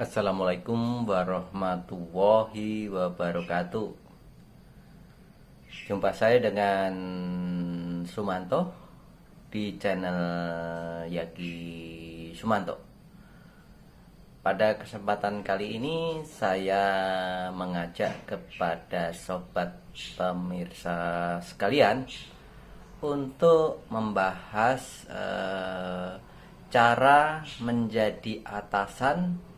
Assalamualaikum warahmatullahi wabarakatuh. Jumpa saya dengan Sumanto di channel Yaki Sumanto. Pada kesempatan kali ini saya mengajak kepada sobat pemirsa sekalian untuk membahas cara menjadi atasan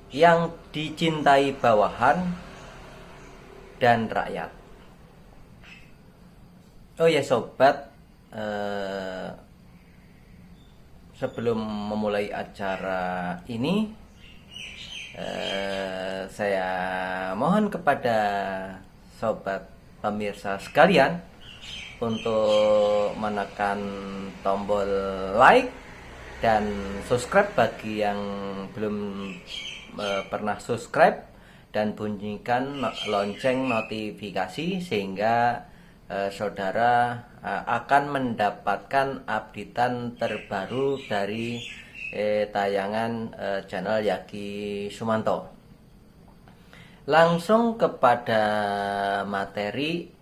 yang dicintai bawahan dan rakyat. Oh ya sobat, sebelum memulai acara ini, saya mohon kepada sobat pemirsa sekalian untuk menekan tombol like dan subscribe bagi yang belum pernah subscribe, dan bunyikan lonceng notifikasi sehingga saudara akan mendapatkan updatean terbaru dari tayangan channel Yaki Sumanto. Langsung kepada materi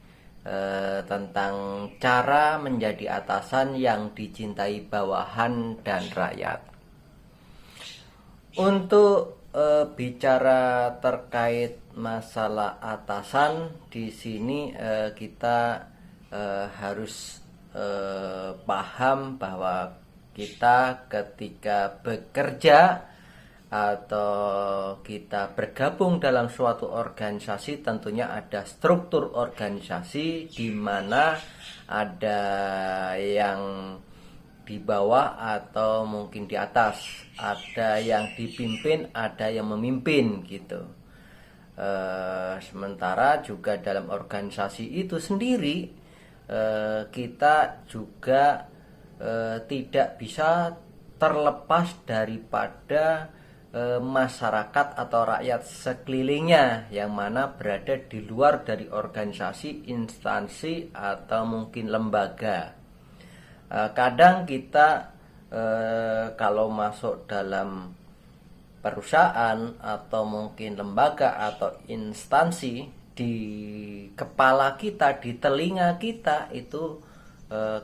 tentang cara menjadi atasan yang dicintai bawahan dan rakyat. Untuk bicara terkait masalah atasan, di sini kita harus paham bahwa kita ketika bekerja atau kita bergabung dalam suatu organisasi, tentunya ada struktur organisasi di mana ada yang di bawah atau mungkin di atas, ada yang dipimpin, ada yang memimpin gitu. Sementara juga dalam organisasi itu sendiri kita juga tidak bisa terlepas daripada masyarakat atau rakyat sekelilingnya yang mana berada di luar dari organisasi, instansi atau mungkin lembaga. Kadang kita kalau masuk dalam perusahaan atau mungkin lembaga atau instansi, di kepala kita, di telinga kita itu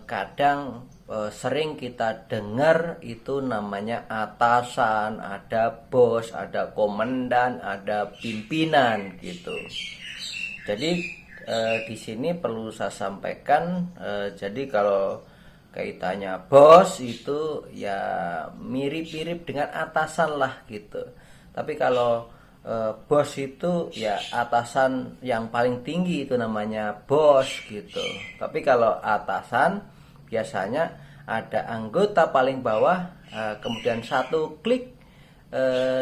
kadang sering kita dengar itu namanya atasan, ada bos, ada komandan, ada pimpinan gitu. Jadi di sini perlu saya sampaikan, jadi kalau kaitannya bos itu ya mirip-mirip dengan atasan lah gitu. Tapi kalau bos itu ya atasan yang paling tinggi itu namanya bos gitu. Tapi kalau atasan biasanya ada anggota paling bawah, kemudian satu klik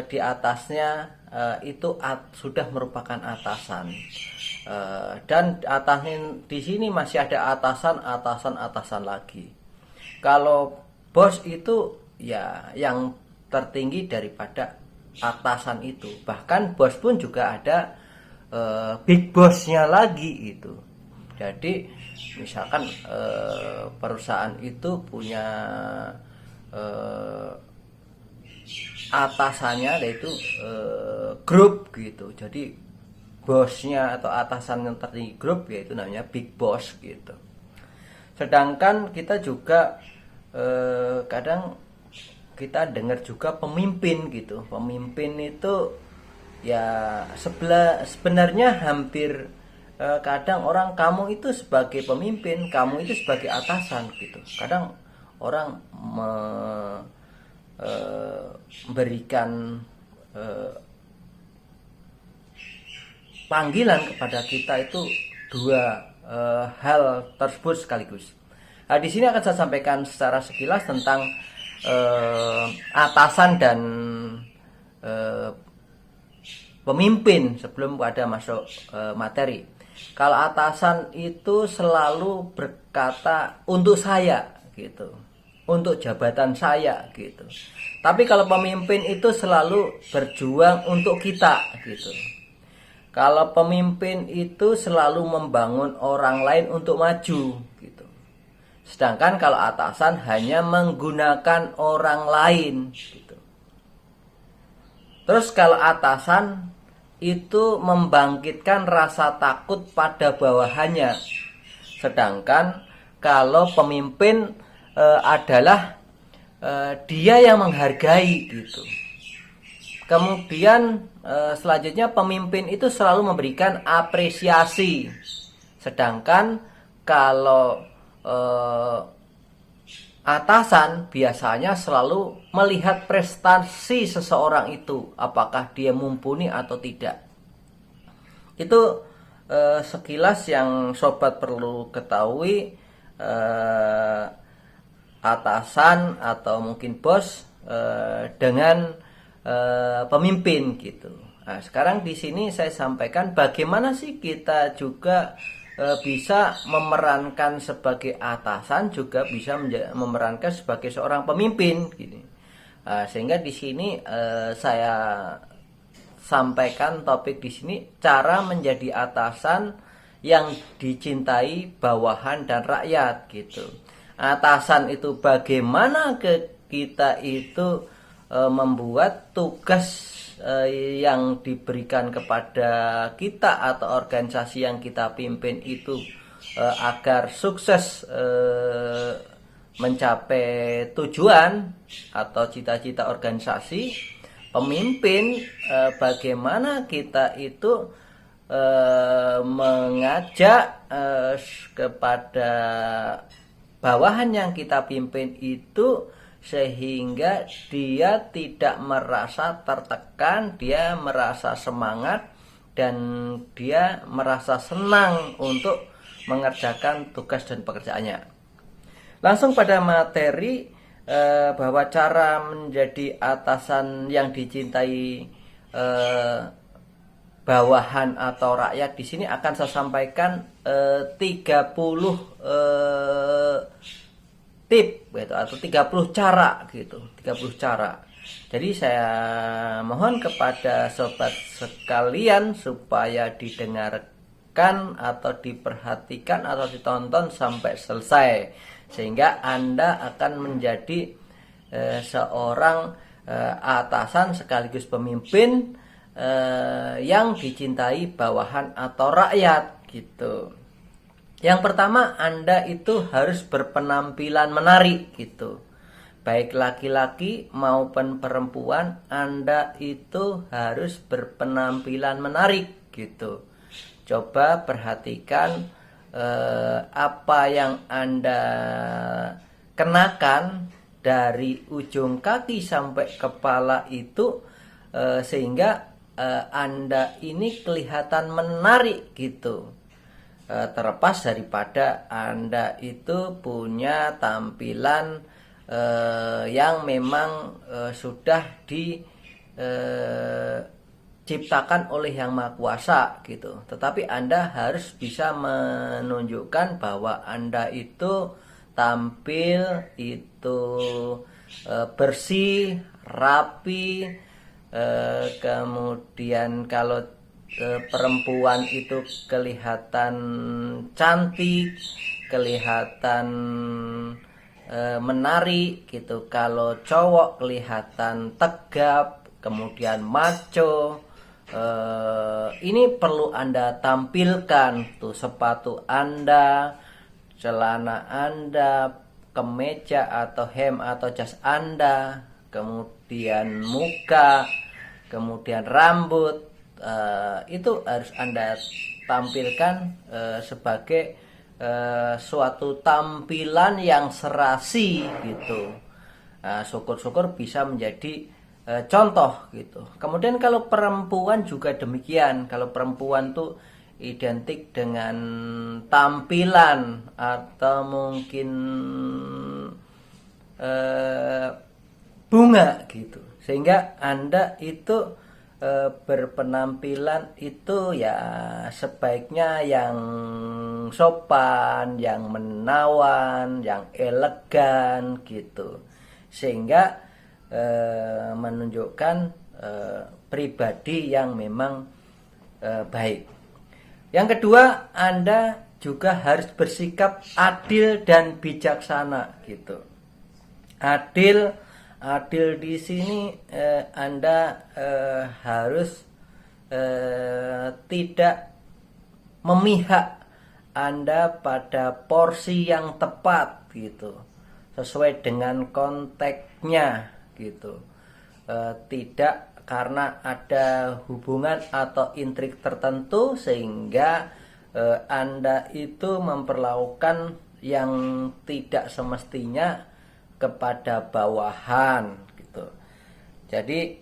di atasnya itu sudah merupakan atasan. Dan atasnya di sini masih ada atasan lagi. Kalau bos itu ya yang tertinggi daripada atasan itu. Bahkan bos pun juga ada big bossnya lagi itu. Jadi misalkan perusahaan itu punya atasannya, yaitu grup gitu. Jadi bosnya atau atasan yang tertinggi grup yaitu namanya big boss gitu. Sedangkan kita juga kadang kita dengar juga pemimpin gitu. Pemimpin itu ya sebenarnya hampir kadang orang kamu itu sebagai pemimpin, kamu itu sebagai atasan gitu. Kadang orang memberikan panggilan kepada kita itu dua hal tersebut sekaligus. Nah, di sini akan saya sampaikan secara sekilas tentang atasan dan pemimpin sebelum ada masuk materi. Kalau atasan itu selalu berkata untuk saya gitu, untuk jabatan saya gitu. Tapi kalau pemimpin itu selalu berjuang untuk kita gitu. Kalau pemimpin itu selalu membangun orang lain untuk maju gitu. Sedangkan kalau atasan hanya menggunakan orang lain gitu. Terus kalau atasan itu membangkitkan rasa takut pada bawahannya. Sedangkan kalau pemimpin adalah dia yang menghargai gitu. Kemudian selanjutnya pemimpin itu selalu memberikan apresiasi. Sedangkan kalau atasan biasanya selalu melihat prestasi seseorang itu, apakah dia mumpuni atau tidak. Itu sekilas yang sobat perlu ketahui. Atasan atau mungkin bos dengan pemimpin gitu. Nah, sekarang di sini saya sampaikan bagaimana sih kita juga bisa memerankan sebagai atasan, juga bisa memerankan sebagai seorang pemimpin gini. Sehingga di sini saya sampaikan topik di sini, cara menjadi atasan yang dicintai bawahan dan rakyat gitu. Atasan itu bagaimana kita itu membuat tugas yang diberikan kepada kita atau organisasi yang kita pimpin itu agar sukses mencapai tujuan atau cita-cita organisasi. Pemimpin bagaimana kita itu mengajak kepada bawahan yang kita pimpin itu sehingga dia tidak merasa tertekan, dia merasa semangat dan dia merasa senang untuk mengerjakan tugas dan pekerjaannya. Langsung pada materi, bahwa cara menjadi atasan yang dicintai bawahan atau rakyat di sini akan saya sampaikan 30 tip gitu, atau 30 cara gitu, 30 cara. Jadi saya mohon kepada sobat sekalian supaya didengarkan atau diperhatikan atau ditonton sampai selesai, sehingga Anda akan menjadi seorang atasan sekaligus pemimpin yang dicintai bawahan atau rakyat gitu. Yang pertama, Anda itu harus berpenampilan menarik gitu. Baik laki-laki maupun perempuan, Anda itu harus berpenampilan menarik gitu. Coba perhatikan apa yang Anda kenakan dari ujung kaki sampai kepala itu, sehingga Anda ini kelihatan menarik gitu. Terlepas daripada Anda itu punya tampilan yang memang sudah diciptakan oleh Yang Maha Kuasa gitu. Tetapi Anda harus bisa menunjukkan bahwa Anda itu tampil itu bersih, rapi, kemudian kalau perempuan itu kelihatan cantik, kelihatan menarik gitu. Kalau cowok kelihatan tegap, kemudian macho. Ini perlu Anda tampilkan tuh, sepatu Anda, celana Anda, kemeja atau hem atau jas Anda, kemudian muka, kemudian rambut. Itu harus Anda tampilkan sebagai suatu tampilan yang serasi gitu. Syukur-syukur bisa menjadi contoh gitu. Kemudian kalau perempuan juga demikian. Kalau perempuan tuh identik dengan tampilan atau mungkin bunga gitu. Sehingga Anda itu berpenampilan itu ya sebaiknya yang sopan, yang menawan, yang elegan gitu, sehingga menunjukkan pribadi yang memang baik. Yang kedua, Anda juga harus bersikap adil dan bijaksana gitu. Adil Adil di sini Anda harus tidak memihak, Anda pada porsi yang tepat gitu, sesuai dengan konteksnya gitu. Tidak karena ada hubungan atau intrik tertentu sehingga Anda itu memperlakukan yang tidak semestinya kepada bawahan gitu. Jadi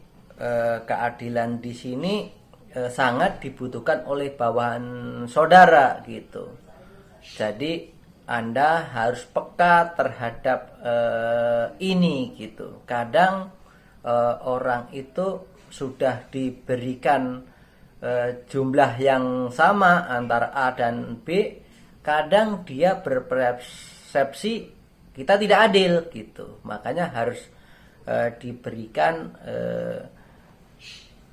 keadilan di sini sangat dibutuhkan oleh bawahan saudara gitu. Jadi Anda harus peka terhadap ini gitu. Kadang orang itu sudah diberikan jumlah yang sama antara A dan B, kadang dia berpersepsi kita tidak adil gitu. Makanya harus diberikan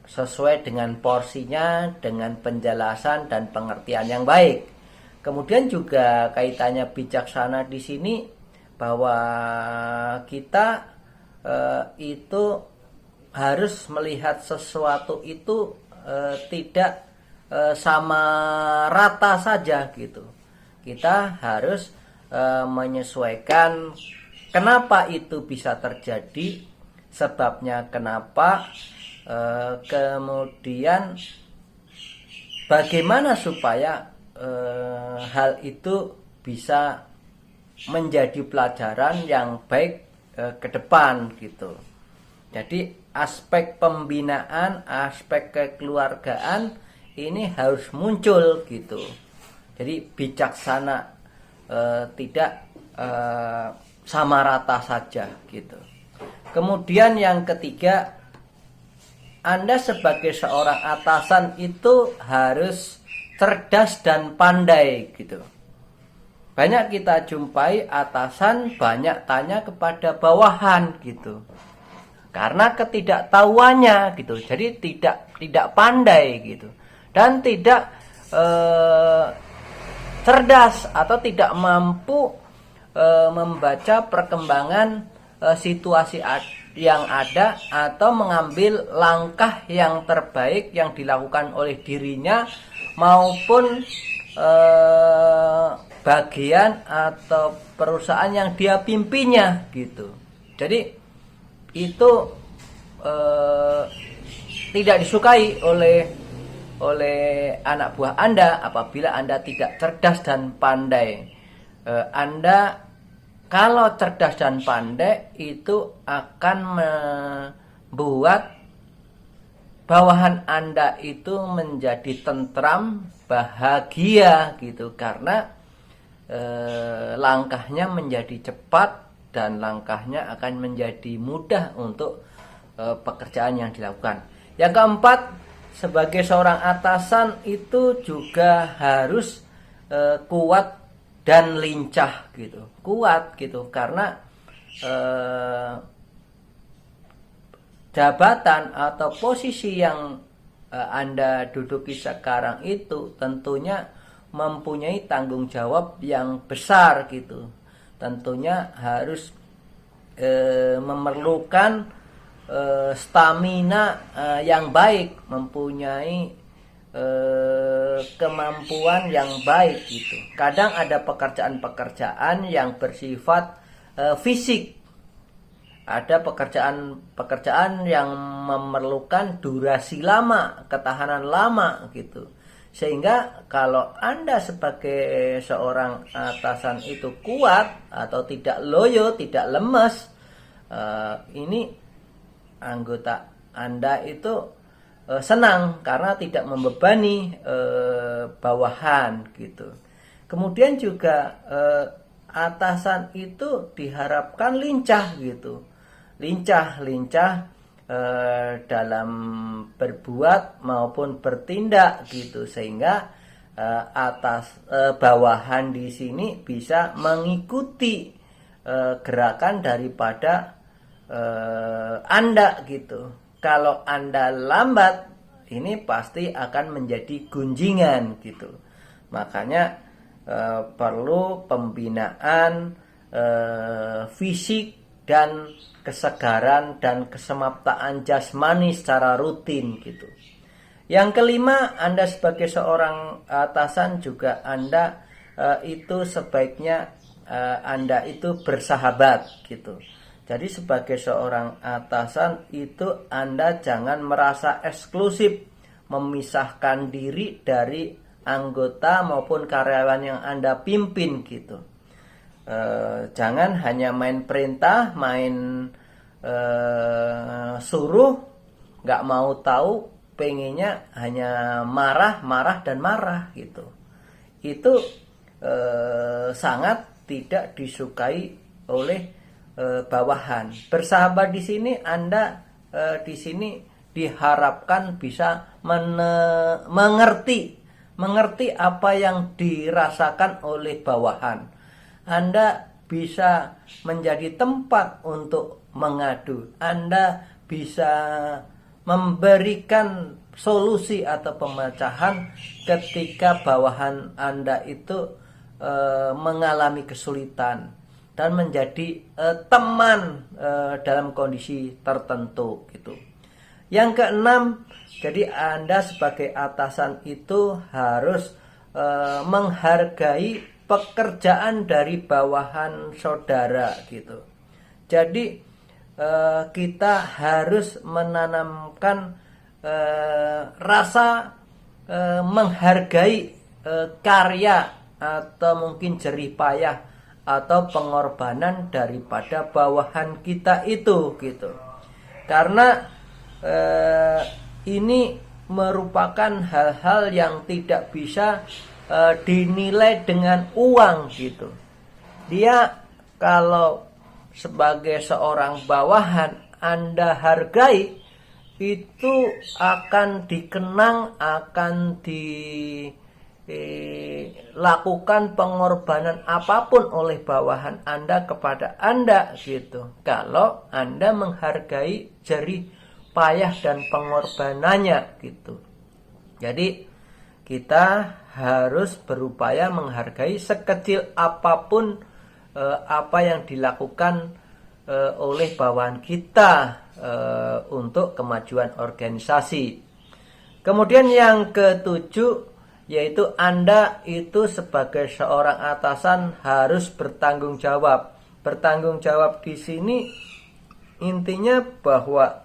sesuai dengan porsinya, dengan penjelasan dan pengertian yang baik. Kemudian juga kaitannya bijaksana di sini bahwa kita itu harus melihat sesuatu itu tidak sama rata saja gitu. Kita harus menyesuaikan kenapa itu bisa terjadi, sebabnya kenapa, kemudian bagaimana supaya hal itu bisa menjadi pelajaran yang baik ke depan gitu. Jadi aspek pembinaan, aspek kekeluargaan ini harus muncul gitu. Jadi bijaksana, tidak sama rata saja gitu. Kemudian yang ketiga, Anda sebagai seorang atasan itu harus cerdas dan pandai gitu. Banyak kita jumpai atasan banyak tanya kepada bawahan gitu. Karena ketidaktahuannya gitu. Jadi tidak pandai gitu. Dan tidak cerdas atau tidak mampu membaca perkembangan situasi yang ada atau mengambil langkah yang terbaik yang dilakukan oleh dirinya maupun bagian atau perusahaan yang dia pimpinnya gitu. Jadi itu tidak disukai oleh anak buah Anda apabila Anda tidak cerdas dan pandai. Anda kalau cerdas dan pandai itu akan membuat bawahan Anda itu menjadi tentram, bahagia gitu, karena langkahnya menjadi cepat dan langkahnya akan menjadi mudah untuk pekerjaan yang dilakukan. Yang keempat, sebagai seorang atasan itu juga harus kuat dan lincah gitu. Kuat gitu karena jabatan atau posisi yang Anda duduki sekarang itu tentunya mempunyai tanggung jawab yang besar gitu. Tentunya harus memerlukan stamina yang baik, mempunyai kemampuan yang baik gitu. Kadang ada pekerjaan-pekerjaan yang bersifat fisik. Ada pekerjaan yang memerlukan durasi lama, ketahanan lama gitu. Sehingga kalau Anda sebagai seorang atasan itu kuat atau tidak loyo, tidak lemes, ini anggota Anda itu senang karena tidak membebani bawahan gitu. Kemudian juga atasan itu diharapkan lincah gitu. Lincah dalam berbuat maupun bertindak gitu, sehingga bawahan di sini bisa mengikuti gerakan daripada Anda gitu. Kalau Anda lambat, ini pasti akan menjadi gunjingan gitu. Makanya perlu pembinaan fisik dan kesegaran dan kesemaptaan jasmani secara rutin gitu. Yang kelima, Anda sebagai seorang atasan juga Anda itu sebaiknya Anda itu bersahabat gitu. Jadi sebagai seorang atasan itu Anda jangan merasa eksklusif, memisahkan diri dari anggota maupun karyawan yang Anda pimpin gitu. Jangan hanya main perintah, main suruh, nggak mau tahu, pengennya hanya marah, marah dan marah gitu. Itu sangat tidak disukai oleh bawahan. Bersahabat di sini Anda di sini diharapkan bisa mengerti apa yang dirasakan oleh bawahan. Anda bisa menjadi tempat untuk mengadu. Anda bisa memberikan solusi atau pemecahan ketika bawahan Anda itu mengalami kesulitan dan menjadi teman dalam kondisi tertentu gitu. Yang keenam, jadi Anda sebagai atasan itu harus menghargai pekerjaan dari bawahan saudara gitu. Jadi kita harus menanamkan rasa menghargai karya atau mungkin jerih payah atau pengorbanan daripada bawahan kita itu gitu. Karena ini merupakan hal-hal yang tidak bisa dinilai dengan uang gitu. Dia kalau sebagai seorang bawahan Anda hargai, itu akan dikenang, akan dilakukan pengorbanan apapun oleh bawahan Anda kepada Anda gitu. Kalau Anda menghargai jerih payah dan pengorbanannya gitu. Jadi kita harus berupaya menghargai sekecil apapun apa yang dilakukan oleh bawahan kita untuk kemajuan organisasi. Kemudian yang ketujuh, yaitu Anda itu sebagai seorang atasan harus bertanggung jawab. Bertanggung jawab di sini intinya bahwa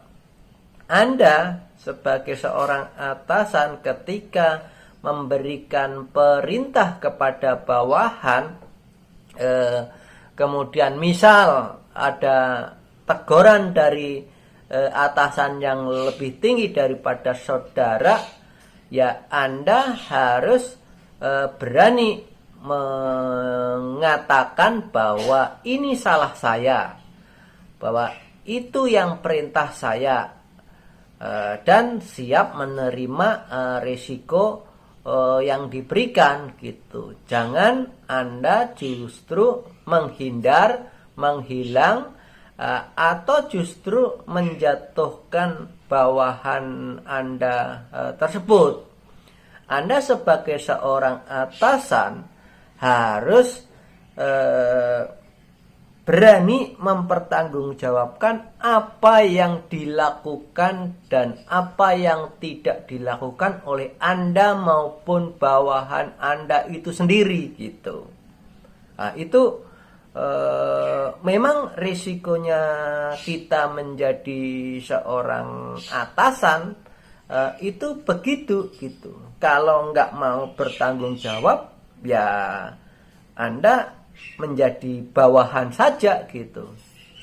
Anda sebagai seorang atasan ketika memberikan perintah kepada bawahan, kemudian misal ada teguran dari atasan yang lebih tinggi daripada saudara, ya Anda harus berani mengatakan bahwa ini salah saya, bahwa itu yang perintah saya, dan siap menerima risiko yang diberikan gitu. Jangan Anda justru menghindar, menghilang, atau justru menjatuhkan bawahan Anda tersebut. Anda sebagai seorang atasan harus berani mempertanggungjawabkan apa yang dilakukan dan apa yang tidak dilakukan oleh Anda maupun bawahan Anda itu sendiri gitu. Nah, itu memang risikonya kita menjadi seorang atasan itu begitu gitu. Kalau nggak mau bertanggung jawab, ya Anda menjadi bawahan saja gitu.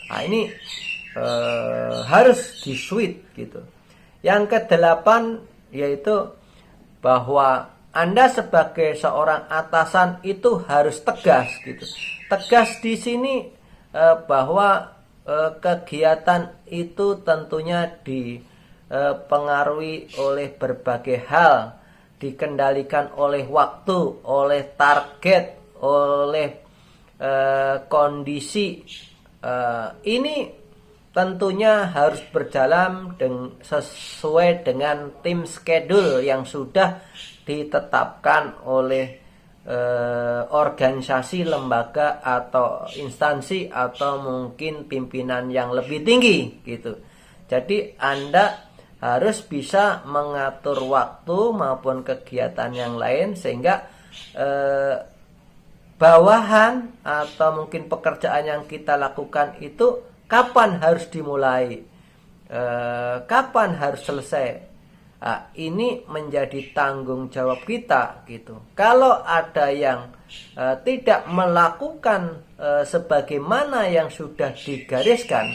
Nah, ini harus disuit gitu. Yang kedelapan yaitu bahwa Anda sebagai seorang atasan itu harus tegas gitu. Tegas di sini bahwa kegiatan itu tentunya dipengaruhi oleh berbagai hal, dikendalikan oleh waktu, oleh target, oleh kondisi. Ini tentunya harus berjalan sesuai dengan tim schedule yang sudah ditetapkan oleh organisasi, lembaga atau instansi atau mungkin pimpinan yang lebih tinggi gitu. Jadi Anda harus bisa mengatur waktu maupun kegiatan yang lain sehingga bawahan atau mungkin pekerjaan yang kita lakukan itu kapan harus dimulai, kapan harus selesai. Nah, ini menjadi tanggung jawab kita gitu. Kalau ada yang tidak melakukan sebagaimana yang sudah digariskan,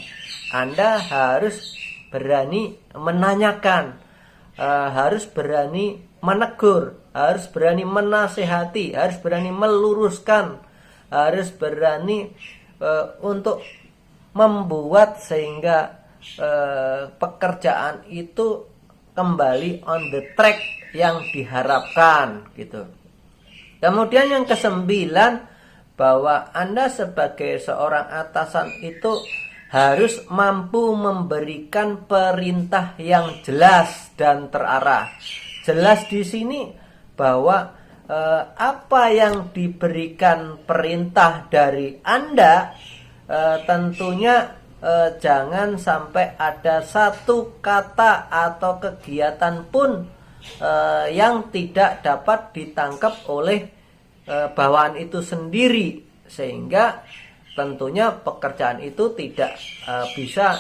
Anda harus berani menanyakan, harus berani menegur, harus berani menasehati, harus berani meluruskan, harus berani untuk membuat sehingga pekerjaan itu kembali on the track yang diharapkan gitu. Kemudian yang ke-9, bahwa Anda sebagai seorang atasan itu harus mampu memberikan perintah yang jelas dan terarah. Jelas di sini bahwa apa yang diberikan perintah dari Anda tentunya jangan sampai ada satu kata atau kegiatan pun yang tidak dapat ditangkap oleh bawahan itu sendiri, sehingga tentunya pekerjaan itu tidak bisa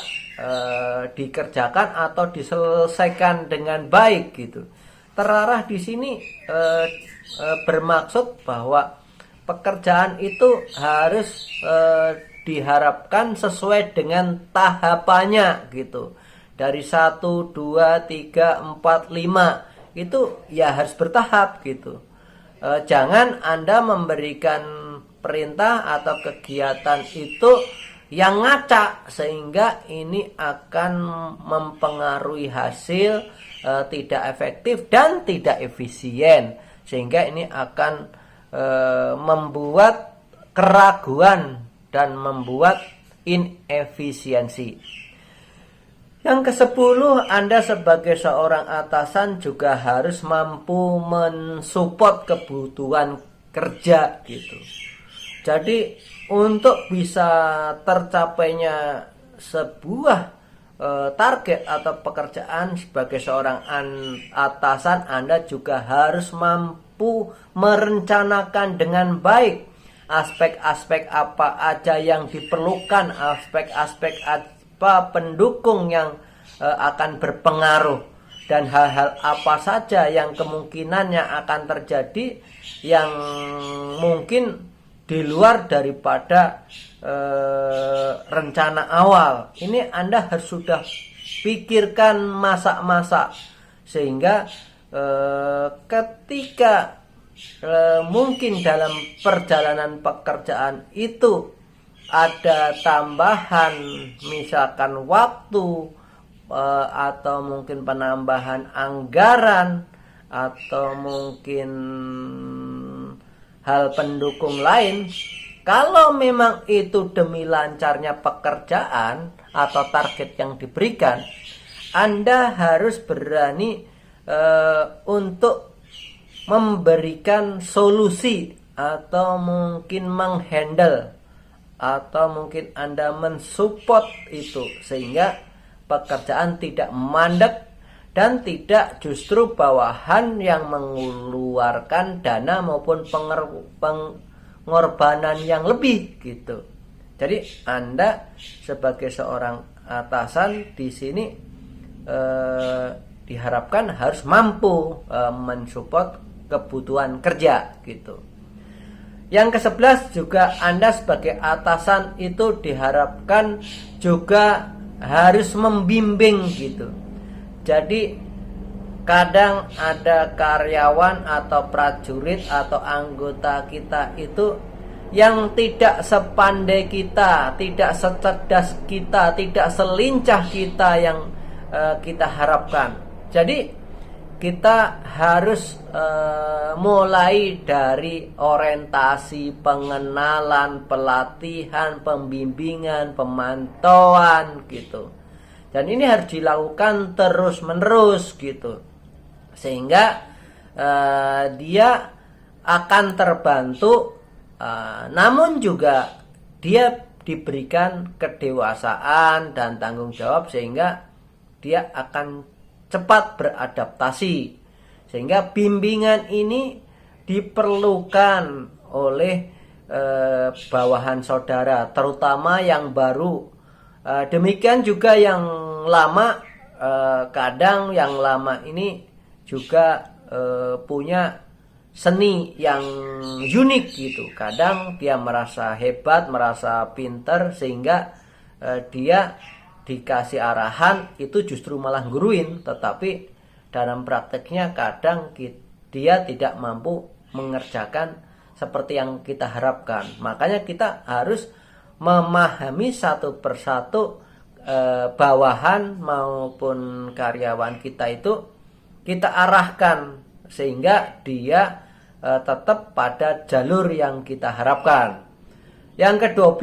dikerjakan atau diselesaikan dengan baik gitu. Terarah di sini bermaksud bahwa pekerjaan itu harus diharapkan sesuai dengan tahapannya gitu. Dari 1, 2, 3, 4, 5 itu ya harus bertahap gitu. Jangan Anda memberikan perintah atau kegiatan itu yang ngacak, sehingga ini akan mempengaruhi hasil tidak efektif dan tidak efisien, sehingga ini akan membuat keraguan dan membuat inefisiensi. Yang ke-10, Anda sebagai seorang atasan juga harus mampu mensupport kebutuhan kerja gitu. Jadi untuk bisa tercapainya sebuah target atau pekerjaan sebagai seorang atasan, Anda juga harus mampu merencanakan dengan baik aspek-aspek apa aja yang diperlukan, aspek-aspek apa pendukung yang akan berpengaruh, dan hal-hal apa saja yang kemungkinannya akan terjadi yang mungkin di luar daripada rencana awal. Ini Anda harus sudah pikirkan masak-masak, sehingga ketika mungkin dalam perjalanan pekerjaan itu ada tambahan misalkan waktu atau mungkin penambahan anggaran atau mungkin hal pendukung lain, kalau memang itu demi lancarnya pekerjaan atau target yang diberikan, Anda harus berani untuk memberikan solusi atau mungkin menghandle atau mungkin Anda mensupport itu, sehingga pekerjaan tidak mandek dan tidak justru bawahan yang mengeluarkan dana maupun pengorbanan yang lebih gitu. Jadi Anda sebagai seorang atasan di sini diharapkan harus mampu mensupport kebutuhan kerja gitu. Yang ke-11 juga Anda sebagai atasan itu diharapkan juga harus membimbing gitu. Jadi kadang ada karyawan atau prajurit atau anggota kita itu yang tidak sepandai kita, tidak secerdas kita, tidak selincah kita yang kita harapkan. Jadi kita harus mulai dari orientasi, pengenalan, pelatihan, pembimbingan, pemantauan gitu. Dan ini harus dilakukan terus-menerus gitu. Sehingga dia akan terbantu, namun juga dia diberikan kedewasaan dan tanggung jawab sehingga dia akan cepat beradaptasi. Sehingga bimbingan ini diperlukan oleh bawahan saudara, terutama yang baru. Demikian juga yang lama, kadang yang lama ini juga punya seni yang unik gitu. Kadang dia merasa hebat, merasa pinter, sehingga dia dikasih arahan itu justru malah guruin, tetapi dalam prakteknya kadang dia tidak mampu mengerjakan seperti yang kita harapkan. Makanya kita harus memahami satu persatu bawahan maupun karyawan kita itu kita arahkan sehingga dia tetap pada jalur yang kita harapkan. Yang ke-12,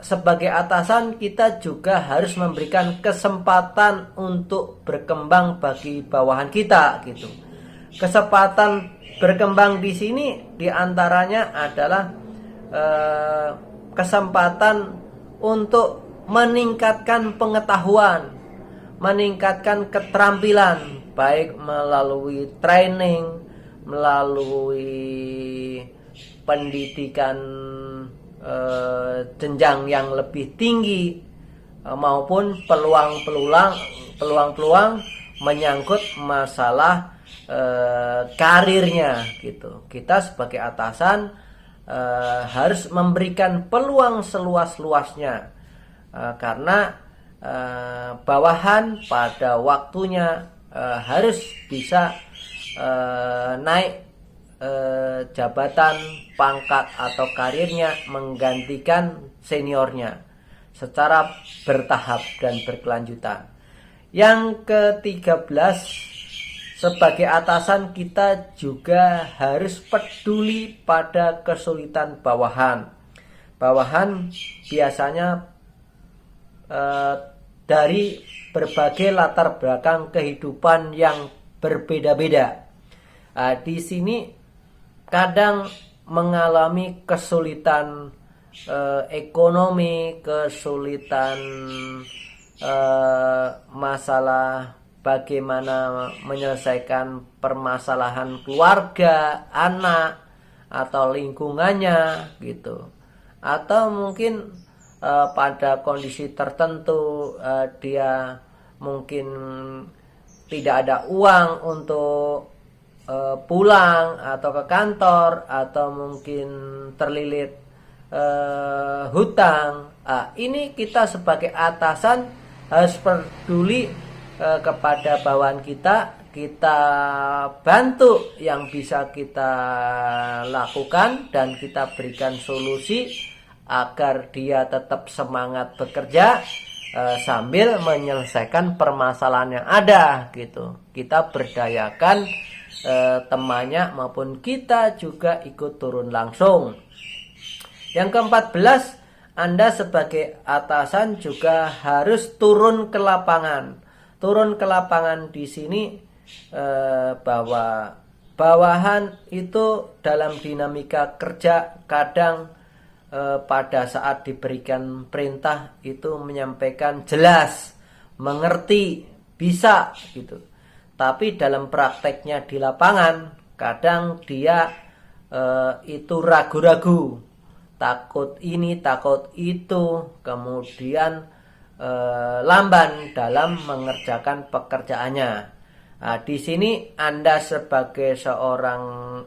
sebagai atasan kita juga harus memberikan kesempatan untuk berkembang bagi bawahan kita gitu. Kesempatan berkembang di sini diantaranya adalah kesempatan untuk meningkatkan pengetahuan, meningkatkan keterampilan, baik melalui training, melalui pendidikan jenjang yang lebih tinggi, maupun peluang-peluang menyangkut masalah karirnya gitu. Kita sebagai atasan harus memberikan peluang seluas-luasnya, karena bawahan pada waktunya harus bisa naik jabatan, pangkat atau karirnya, menggantikan seniornya secara bertahap dan berkelanjutan. Yang ke-13, sebagai atasan kita juga harus peduli pada kesulitan bawahan. Bawahan biasanya dari berbagai latar belakang kehidupan yang berbeda-beda. Di sini kadang mengalami kesulitan ekonomi, kesulitan masalah bagaimana menyelesaikan permasalahan keluarga, anak, atau lingkungannya gitu. Atau mungkin pada kondisi tertentu dia mungkin tidak ada uang untuk pulang atau ke kantor, atau mungkin terlilit hutang. Ini kita sebagai atasan harus peduli kepada bawahan kita bantu yang bisa kita lakukan dan kita berikan solusi agar dia tetap semangat bekerja sambil menyelesaikan permasalahan yang ada gitu. Kita berdayakan temannya maupun kita juga ikut turun langsung. Yang ke-14, Anda sebagai atasan juga harus turun ke lapangan. Turun ke lapangan di sini bahwa bawahan itu dalam dinamika kerja kadang pada saat diberikan perintah itu menyampaikan jelas, mengerti, bisa gitu. Tapi dalam prakteknya di lapangan kadang dia itu ragu-ragu, takut ini, takut itu, kemudian lamban dalam mengerjakan pekerjaannya. Di sini Anda sebagai seorang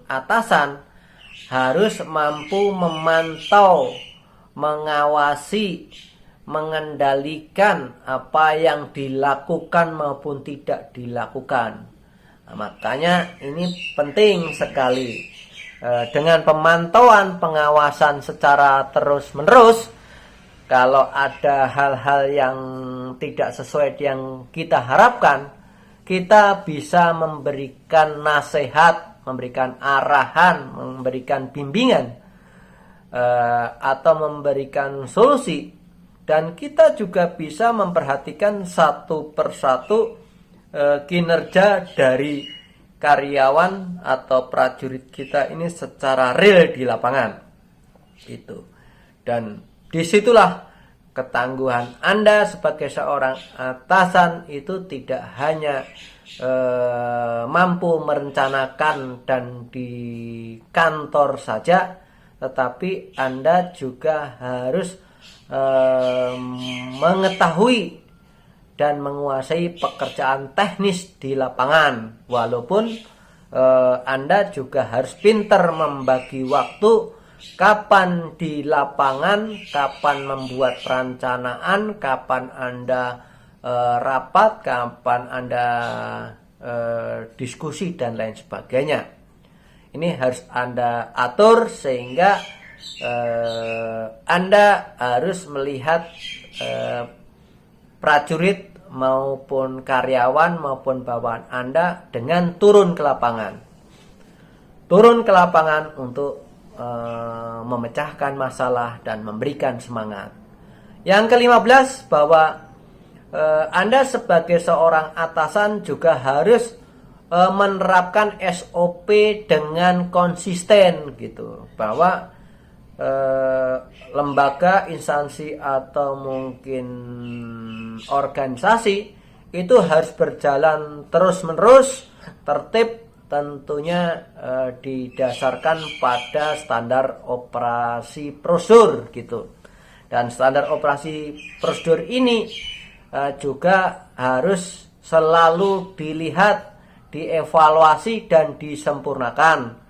atasan harus mampu memantau, mengawasi, mengendalikan apa yang dilakukan maupun tidak dilakukan. Makanya ini penting sekali. Dengan pemantauan, pengawasan secara terus-menerus, kalau ada hal-hal yang tidak sesuai yang kita harapkan, kita bisa memberikan nasihat, memberikan arahan, memberikan bimbingan, atau memberikan solusi. Dan kita juga bisa memperhatikan satu persatu kinerja dari karyawan atau prajurit kita ini secara real di lapangan. Itu. Dan disitulah ketangguhan Anda sebagai seorang atasan itu tidak hanya mampu merencanakan dan di kantor saja, tetapi Anda juga harus mengetahui dan menguasai pekerjaan teknis di lapangan. Walaupun Anda juga harus pintar membagi waktu, kapan di lapangan, kapan membuat perencanaan, kapan Anda rapat, kapan Anda diskusi dan lain sebagainya. Ini harus Anda atur sehingga Anda harus melihat prajurit maupun karyawan maupun bawahan Anda dengan turun ke lapangan. Turun ke lapangan untuk memecahkan masalah dan memberikan semangat. Yang ke-15, bahwa Anda sebagai seorang atasan juga harus menerapkan SOP dengan konsisten gitu, bahwa lembaga, instansi atau mungkin organisasi itu harus berjalan terus-menerus, tertib, tentunya didasarkan pada standar operasi prosedur gitu. Dan standar operasi prosedur ini juga harus selalu dilihat, dievaluasi dan disempurnakan.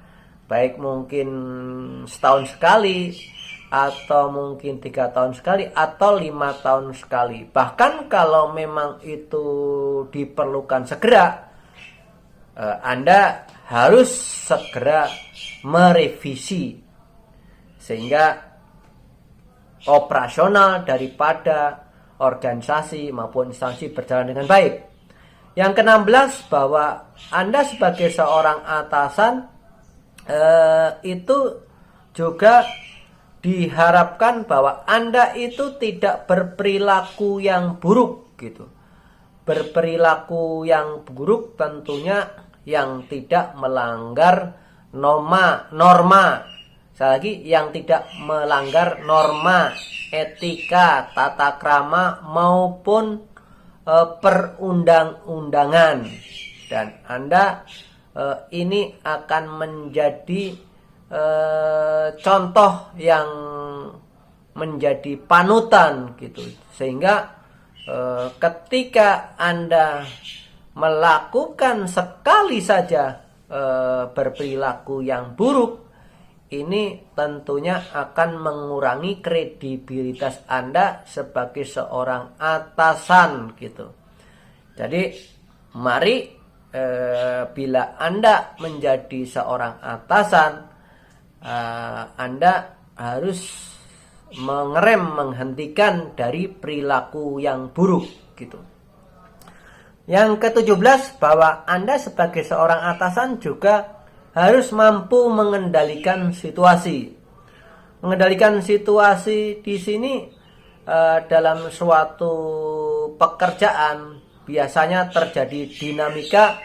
Baik mungkin setahun sekali, atau mungkin 3 tahun sekali, atau 5 tahun sekali. Bahkan kalau memang itu diperlukan segera, Anda harus segera merevisi sehingga operasional daripada organisasi maupun instansi berjalan dengan baik. Yang ke-16, bahwa Anda sebagai seorang atasan itu juga diharapkan bahwa Anda itu tidak berperilaku yang buruk gitu. Berperilaku yang buruk tentunya yang tidak melanggar norma. Sekali lagi, yang tidak melanggar norma, etika, tata krama maupun perundang-undangan. Dan Anda ini akan menjadi contoh yang menjadi panutan gitu, sehingga ketika Anda melakukan sekali saja berperilaku yang buruk, ini tentunya akan mengurangi kredibilitas Anda sebagai seorang atasan gitu. Jadi mari bila Anda menjadi seorang atasan, Anda harus menghentikan dari perilaku yang buruk gitu. Yang ke-17, bahwa Anda sebagai seorang atasan juga harus mampu mengendalikan situasi. Mengendalikan situasi di sini dalam suatu pekerjaan biasanya terjadi dinamika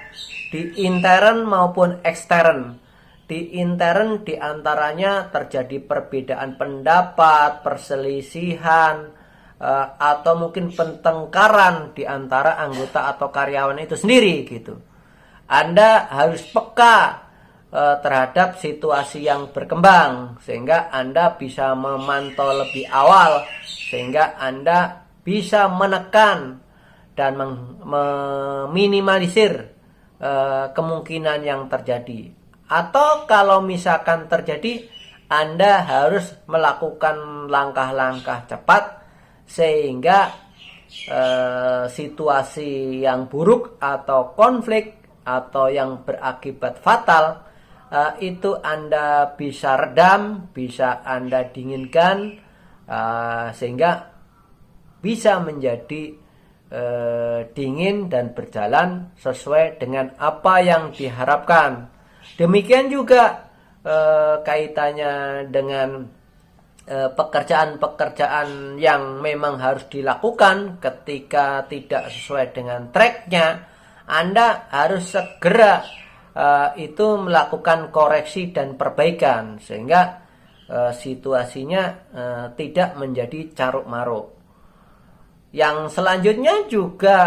di intern maupun ekstern. Di intern diantaranya terjadi perbedaan pendapat, perselisihan, atau mungkin pertengkaran di antara anggota atau karyawan itu sendiri gitu. Anda harus peka terhadap situasi yang berkembang sehingga Anda bisa memantau lebih awal, sehingga Anda bisa menekan dan meminimalisir kemungkinan yang terjadi. Atau kalau misalkan terjadi, Anda harus melakukan langkah-langkah cepat sehingga situasi yang buruk atau konflik atau yang berakibat fatal itu Anda bisa redam, bisa Anda dinginkan, sehingga bisa menjadi dingin dan berjalan sesuai dengan apa yang diharapkan. Demikian juga kaitannya dengan pekerjaan-pekerjaan yang memang harus dilakukan. Ketika tidak sesuai dengan tracknya, Anda harus segera itu melakukan koreksi dan perbaikan sehingga situasinya tidak menjadi caruk-maruk. Yang selanjutnya juga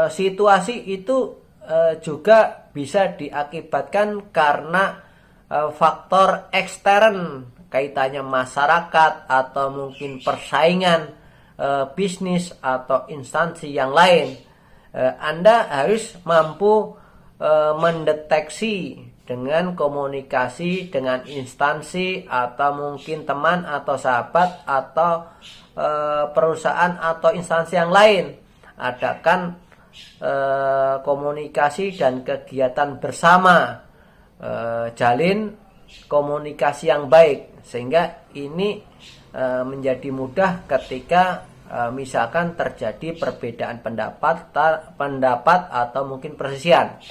situasi itu juga bisa diakibatkan karena faktor ekstern, kaitannya masyarakat atau mungkin persaingan bisnis atau instansi yang lain. Anda harus mampu mendeteksi dengan komunikasi dengan instansi atau mungkin teman atau sahabat atau perusahaan atau instansi yang lain. Adakan komunikasi dan kegiatan bersama, jalin komunikasi yang baik, sehingga ini menjadi mudah ketika misalkan terjadi perbedaan pendapat atau mungkin perselisihan.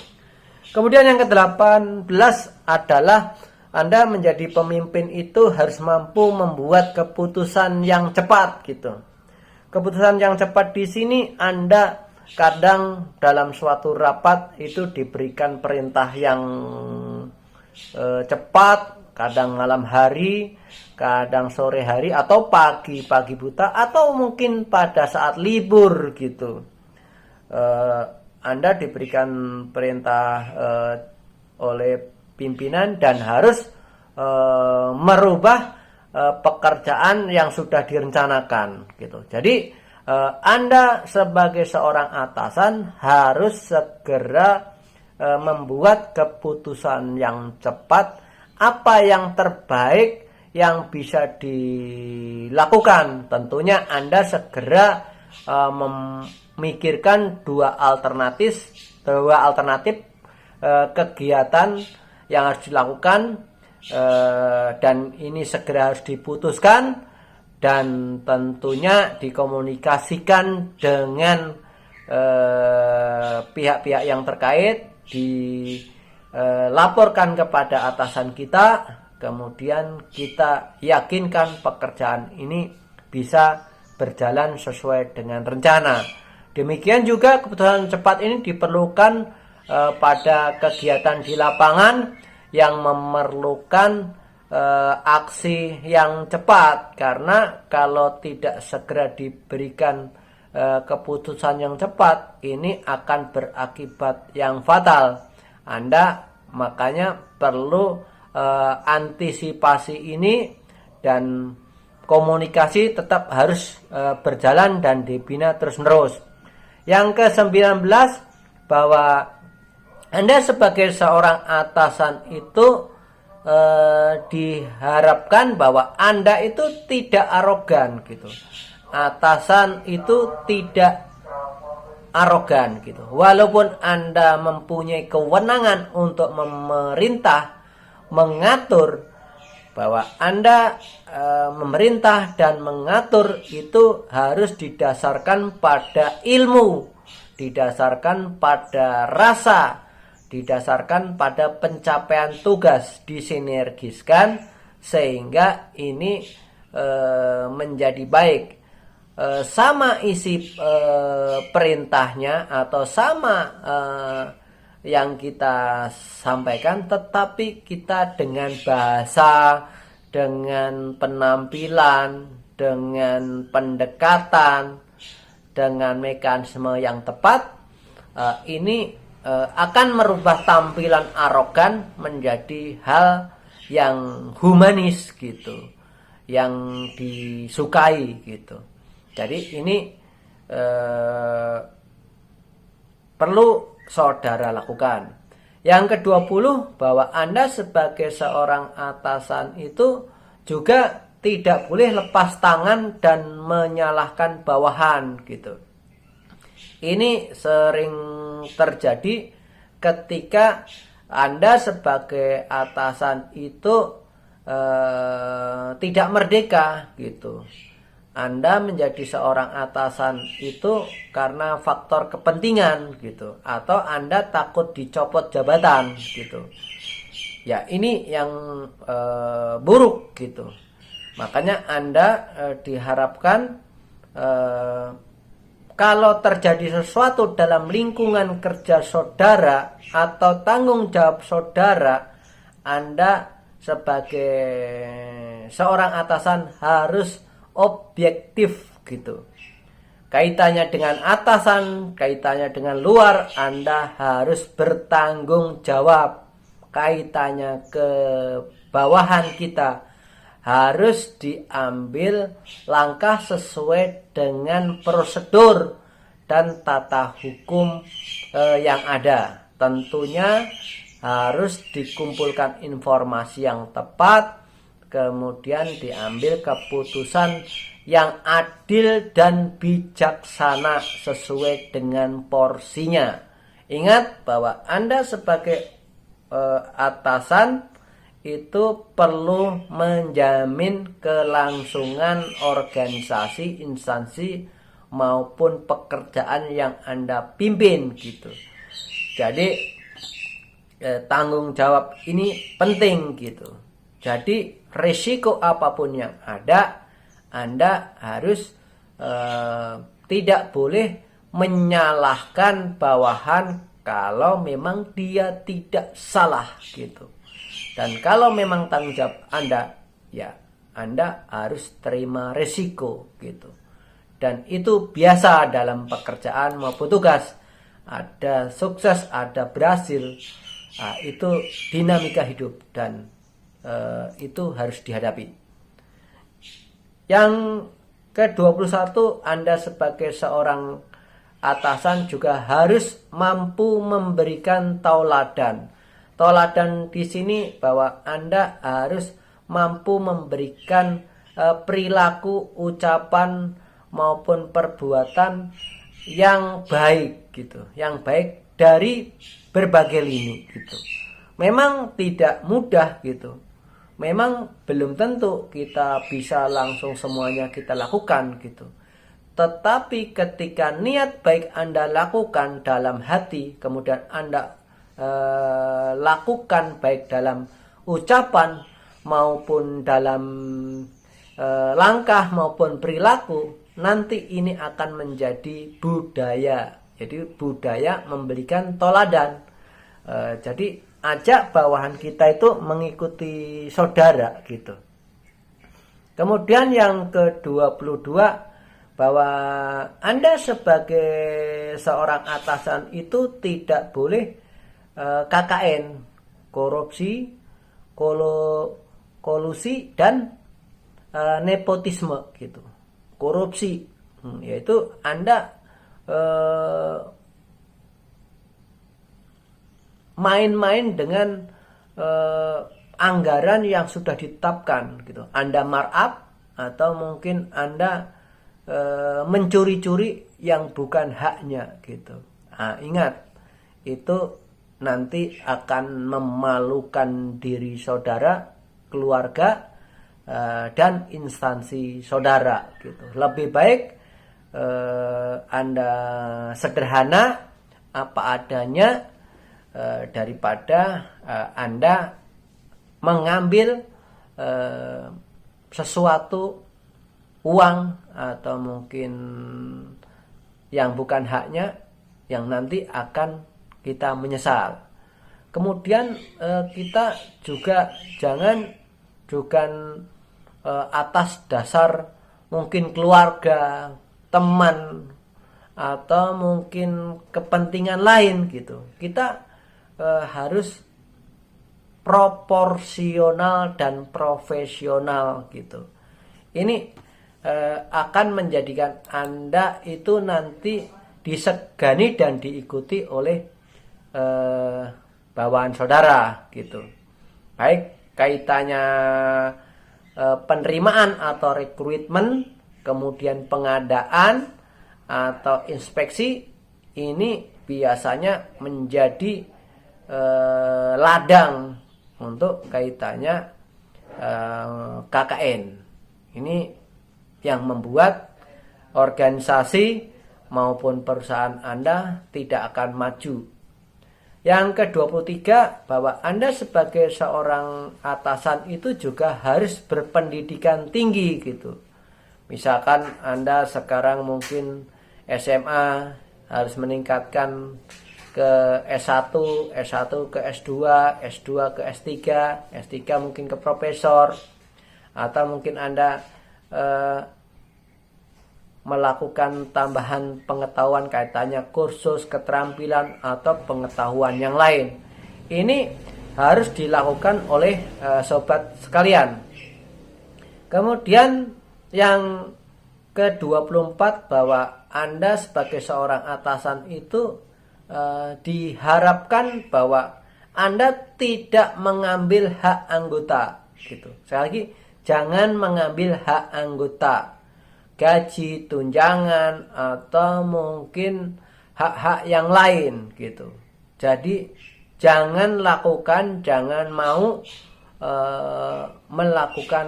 Kemudian yang ke-18 adalah Anda menjadi pemimpin itu harus mampu membuat keputusan yang cepat gitu. Keputusan yang cepat di sini Anda kadang dalam suatu rapat itu diberikan perintah yang cepat, kadang malam hari, kadang sore hari atau pagi buta atau mungkin pada saat libur gitu. Anda diberikan perintah oleh pimpinan dan harus merubah pekerjaan yang sudah direncanakan gitu. Jadi Anda sebagai seorang atasan harus segera membuat keputusan yang cepat, apa yang terbaik yang bisa dilakukan. Tentunya Anda segera memikirkan dua alternatif kegiatan yang harus dilakukan, dan ini segera harus diputuskan dan tentunya dikomunikasikan dengan pihak-pihak yang terkait, dilaporkan kepada atasan kita, kemudian kita yakinkan pekerjaan ini bisa berjalan sesuai dengan rencana. Demikian juga keputusan cepat ini diperlukan pada kegiatan di lapangan yang memerlukan aksi yang cepat, karena kalau tidak segera diberikan keputusan yang cepat, ini akan berakibat yang fatal. Anda makanya perlu antisipasi ini, dan komunikasi tetap harus berjalan dan dibina terus-menerus. Yang ke-19, bahwa Anda sebagai seorang atasan itu diharapkan bahwa Anda itu tidak arogan gitu. Atasan itu tidak arogan gitu. Walaupun Anda mempunyai kewenangan untuk memerintah, mengatur, bahwa Anda memerintah dan mengatur itu harus didasarkan pada ilmu, didasarkan pada rasa, didasarkan pada pencapaian tugas, disinergiskan sehingga ini menjadi baik. Sama isi perintahnya atau sama yang kita sampaikan, tetapi kita dengan bahasa, dengan penampilan, dengan pendekatan, dengan mekanisme yang tepat, ini akan merubah tampilan arogan menjadi hal yang humanis gitu, yang disukai gitu. Jadi ini perlu saudara lakukan. Yang ke-20, bahwa Anda sebagai seorang atasan itu juga tidak boleh lepas tangan dan menyalahkan bawahan gitu. Ini sering terjadi ketika Anda sebagai atasan itu tidak merdeka gitu. Anda menjadi seorang atasan itu karena faktor kepentingan gitu, atau Anda takut dicopot jabatan gitu. Ya, ini yang buruk gitu. Makanya Anda diharapkan kalau terjadi sesuatu dalam lingkungan kerja saudara atau tanggung jawab saudara, Anda sebagai seorang atasan harus objektif gitu. Kaitannya dengan atasan, kaitannya dengan luar, Anda harus bertanggung jawab. Kaitannya ke bawahan kita, harus diambil langkah sesuai dengan prosedur dan tata hukum yang ada. Tentunya harus dikumpulkan informasi yang tepat, kemudian diambil keputusan yang adil dan bijaksana sesuai dengan porsinya. Ingat bahwa Anda sebagai atasan itu perlu menjamin kelangsungan organisasi, instansi maupun pekerjaan yang Anda pimpin gitu. Jadi tanggung jawab ini penting gitu. Jadi risiko apapun yang ada, Anda harus tidak boleh menyalahkan bawahan kalau memang dia tidak salah gitu. Dan kalau memang tanggung jawab Anda, ya Anda harus terima resiko gitu. Dan itu biasa dalam pekerjaan maupun tugas. Ada sukses, ada berhasil. Nah, itu dinamika hidup dan itu harus dihadapi. Yang ke-21, Anda sebagai seorang atasan juga harus mampu memberikan tauladan. Tauladan di sini bahwa Anda harus mampu memberikan perilaku, ucapan maupun perbuatan yang baik gitu, yang baik dari berbagai lini gitu. Memang tidak mudah gitu. Memang belum tentu kita bisa langsung semuanya kita lakukan gitu. Tetapi ketika niat baik Anda lakukan dalam hati, kemudian Anda lakukan baik dalam ucapan maupun dalam langkah maupun perilaku, nanti ini akan menjadi budaya. Jadi budaya memberikan toladan. Jadi ajak bawahan kita itu mengikuti saudara gitu. Kemudian yang ke-22, bahwa Anda sebagai seorang atasan itu tidak boleh KKN, korupsi, kolusi dan nepotisme gitu. Korupsi, yaitu Anda main-main dengan anggaran yang sudah ditetapkan gitu. Anda markup atau mungkin Anda mencuri-curi yang bukan haknya gitu. Nah, ingat, itu nanti akan memalukan diri saudara, keluarga, dan instansi saudara gitu. Lebih baik Anda sederhana apa adanya daripada Anda mengambil sesuatu, uang atau mungkin yang bukan haknya, yang nanti akan kita menyesal. Kemudian kita juga jangan atas dasar mungkin keluarga, teman, atau mungkin kepentingan lain gitu. Kita harus proporsional dan profesional gitu. Ini akan menjadikan Anda itu nanti disegani dan diikuti oleh bawahan saudara gitu. Baik kaitannya penerimaan atau rekrutmen, kemudian pengadaan atau inspeksi, ini biasanya menjadi ladang untuk kaitannya KKN. Ini yang membuat organisasi maupun perusahaan Anda tidak akan maju. Yang ke-23, bahwa Anda sebagai seorang atasan itu juga harus berpendidikan tinggi gitu. Misalkan Anda sekarang mungkin SMA harus meningkatkan ke S1, S1 ke S2, S2 ke S3, S3 mungkin ke profesor, atau mungkin Anda melakukan tambahan pengetahuan kaitannya kursus, keterampilan, atau pengetahuan yang lain. Ini harus dilakukan oleh sobat sekalian. Kemudian yang ke-24 bahwa Anda sebagai seorang atasan itu diharapkan bahwa Anda tidak mengambil hak anggota gitu. Sekali lagi, jangan mengambil hak anggota, gaji, tunjangan, atau mungkin hak-hak yang lain gitu. Jadi jangan mau melakukan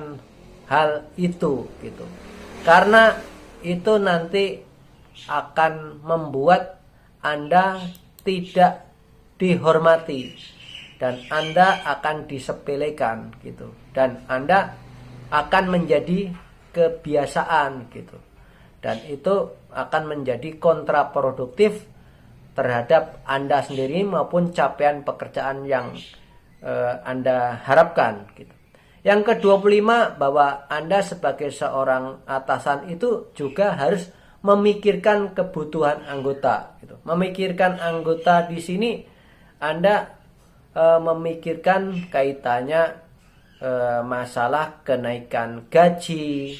hal itu gitu. Karena itu nanti akan membuat Anda tidak dihormati dan Anda akan disepelekan gitu. Dan Anda akan menjadi kebiasaan gitu. Dan itu akan menjadi kontraproduktif terhadap Anda sendiri maupun capaian pekerjaan yang Anda harapkan gitu. Yang ke-25 bahwa Anda sebagai seorang atasan itu juga harus memikirkan kebutuhan anggota gitu. Memikirkan anggota di sini Anda memikirkan kaitannya masalah kenaikan gaji,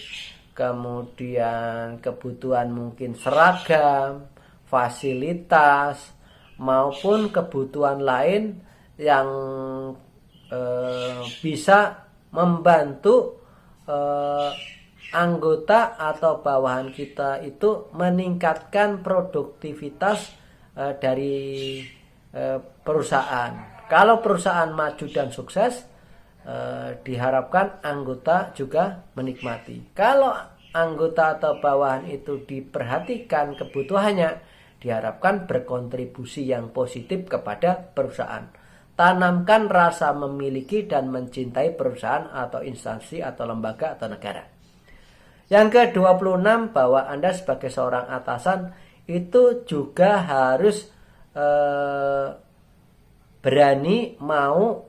kemudian kebutuhan mungkin seragam, fasilitas, maupun kebutuhan lain yang bisa membantu anggota atau bawahan kita itu meningkatkan produktivitas dari perusahaan. Kalau perusahaan maju dan sukses, diharapkan anggota juga menikmati. Kalau anggota atau bawahan itu diperhatikan kebutuhannya, diharapkan berkontribusi yang positif kepada perusahaan. Tanamkan rasa memiliki dan mencintai perusahaan atau instansi atau lembaga atau negara. Yang ke-26 bahwa Anda sebagai seorang atasan itu juga harus berani, mau,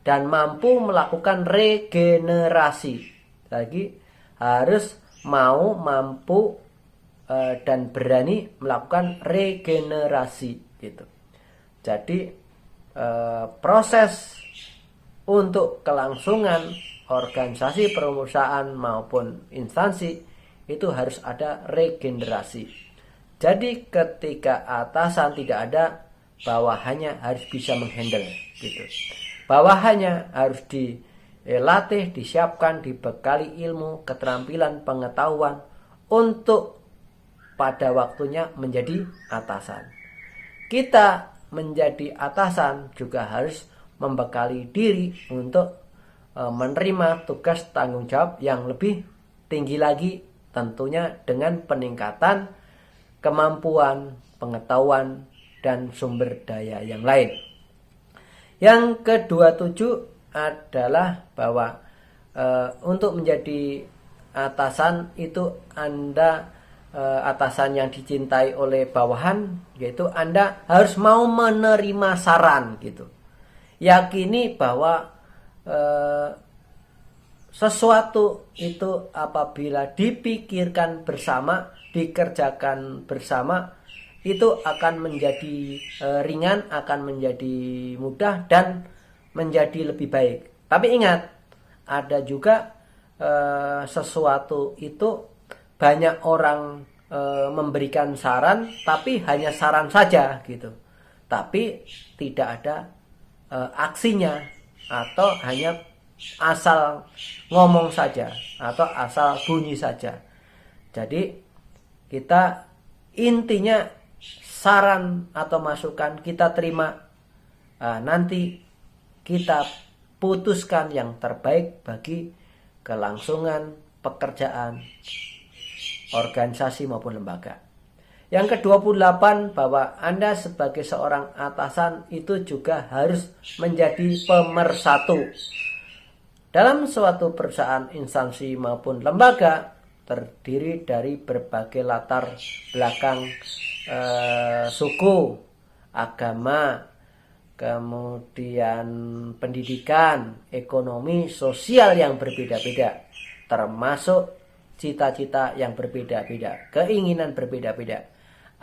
dan mampu melakukan regenerasi. Lagi harus mau, mampu, dan berani melakukan regenerasi gitu. Jadi proses untuk kelangsungan organisasi perusahaan maupun instansi itu harus ada regenerasi. Jadi ketika atasan tidak ada, bawahannya harus bisa menghandle gitu. Bawahannya harus dilatih, disiapkan, dibekali ilmu, keterampilan, pengetahuan untuk pada waktunya menjadi atasan. Kita menjadi atasan juga harus membekali diri untuk menerima tugas tanggung jawab yang lebih tinggi lagi, tentunya dengan peningkatan kemampuan, pengetahuan, dan sumber daya yang lain. Yang ke-27 adalah bahwa untuk menjadi atasan itu Anda atasan yang dicintai oleh bawahan, yaitu Anda harus mau menerima saran gitu. Yakini bahwa sesuatu itu apabila dipikirkan bersama, dikerjakan bersama, itu akan menjadi ringan, akan menjadi mudah, dan menjadi lebih baik. Tapi ingat, ada juga sesuatu itu banyak orang memberikan saran, tapi hanya saran saja gitu. Tapi tidak ada aksinya, atau hanya asal ngomong saja, atau asal bunyi saja. Jadi kita intinya saran atau masukan kita terima, nanti kita putuskan yang terbaik bagi kelangsungan pekerjaan organisasi maupun lembaga. Yang ke-28 bahwa Anda sebagai seorang atasan itu juga harus menjadi pemersatu. Dalam suatu perusahaan, instansi maupun lembaga, terdiri dari berbagai latar belakang suku, agama, kemudian pendidikan, ekonomi, sosial yang berbeda-beda, termasuk cita-cita yang berbeda-beda, keinginan berbeda-beda.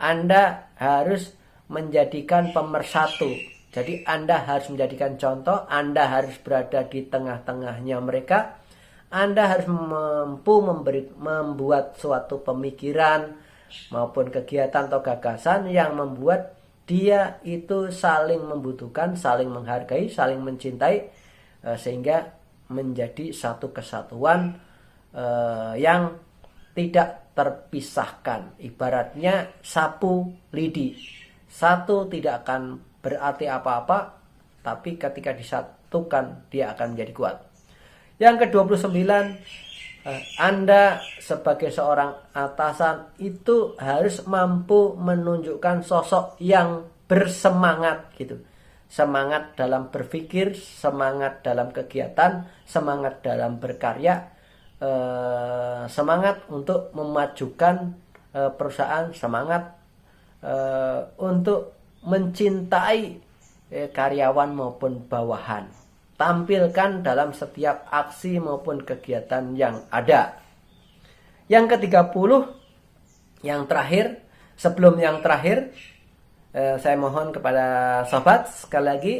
Anda harus menjadikan pemersatu. Jadi Anda harus menjadikan contoh, Anda harus berada di tengah-tengahnya mereka. Anda harus mampu membuat suatu pemikiran maupun kegiatan atau gagasan yang membuat dia itu saling membutuhkan, saling menghargai, saling mencintai, sehingga menjadi satu kesatuan yang tidak terpisahkan. Ibaratnya sapu lidi, satu tidak akan berarti apa-apa, tapi ketika disatukan dia akan menjadi kuat. Yang ke-29, Anda sebagai seorang atasan itu harus mampu menunjukkan sosok yang bersemangat gitu. Semangat dalam berpikir, semangat dalam kegiatan, semangat dalam berkarya, semangat untuk memajukan perusahaan, semangat untuk mencintai karyawan maupun bawahan. Tampilkan dalam setiap aksi maupun kegiatan yang ada. Yang ke-30, yang terakhir, sebelum yang terakhir, saya mohon kepada sobat sekali lagi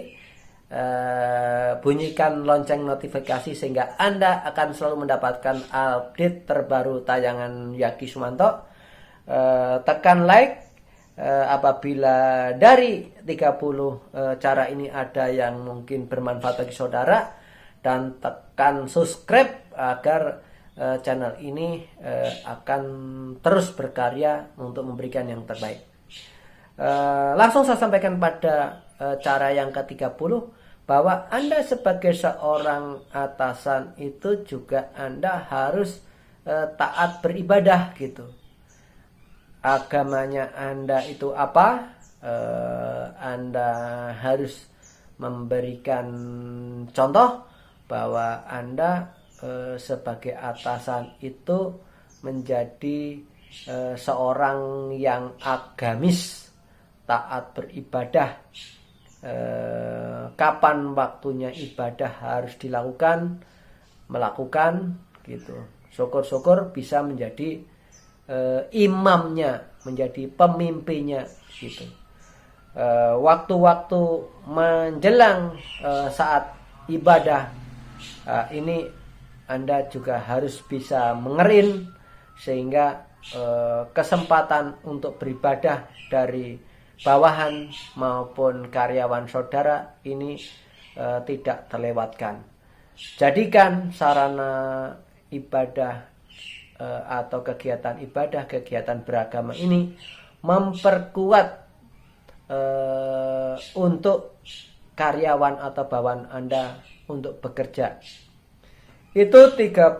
bunyikan lonceng notifikasi sehingga Anda akan selalu mendapatkan update terbaru tayangan Yaki Sumanto. Tekan like apabila dari 30 cara ini ada yang mungkin bermanfaat bagi saudara, dan tekan subscribe agar channel ini akan terus berkarya untuk memberikan yang terbaik. Langsung saya sampaikan pada cara yang ke-30, bahwa Anda sebagai seorang atasan itu juga Anda harus taat beribadah gitu. Agamanya Anda itu apa? Anda harus memberikan contoh bahwa Anda sebagai atasan itu menjadi seorang yang agamis, taat beribadah. Kapan waktunya ibadah harus dilakukan, melakukan gitu. Syukur-syukur bisa menjadi imamnya, menjadi pemimpinnya gitu. Waktu-waktu menjelang saat ibadah ini Anda juga harus bisa mengerin, sehingga kesempatan untuk beribadah dari bawahan maupun karyawan saudara ini tidak terlewatkan. Jadikan sarana ibadah atau kegiatan ibadah, kegiatan beragama ini memperkuat untuk karyawan atau bawahan Anda untuk bekerja. Itu 30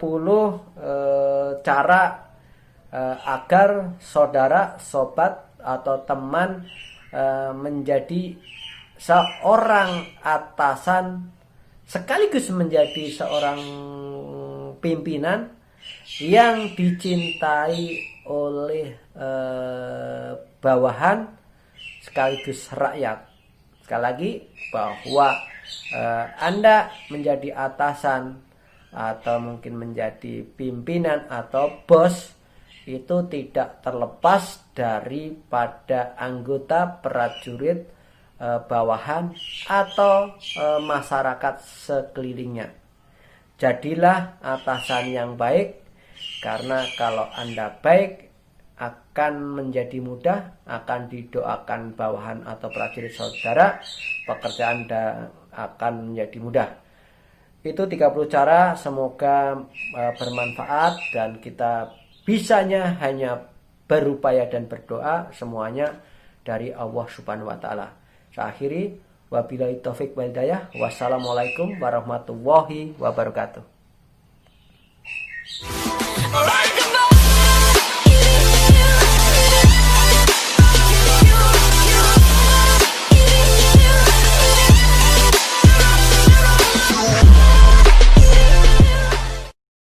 cara agar saudara, sobat atau teman menjadi seorang atasan sekaligus menjadi seorang pimpinan yang dicintai oleh bawahan sekaligus rakyat. Sekali lagi, bahwa Anda menjadi atasan atau mungkin menjadi pimpinan atau bos itu tidak terlepas daripada anggota, prajurit, bawahan atau masyarakat sekelilingnya. Jadilah atasan yang baik, karena kalau Anda baik akan menjadi mudah, akan didoakan bawahan atau prajurit saudara, pekerjaan Anda akan menjadi mudah. Itu 30 cara, semoga bermanfaat dan kita bisanya hanya berupaya dan berdoa, semuanya dari Allah Subhanahu wa taala. Saya akhiri, wabillahi taufik wal hidayah. Wassalamualaikum warahmatullahi wabarakatuh.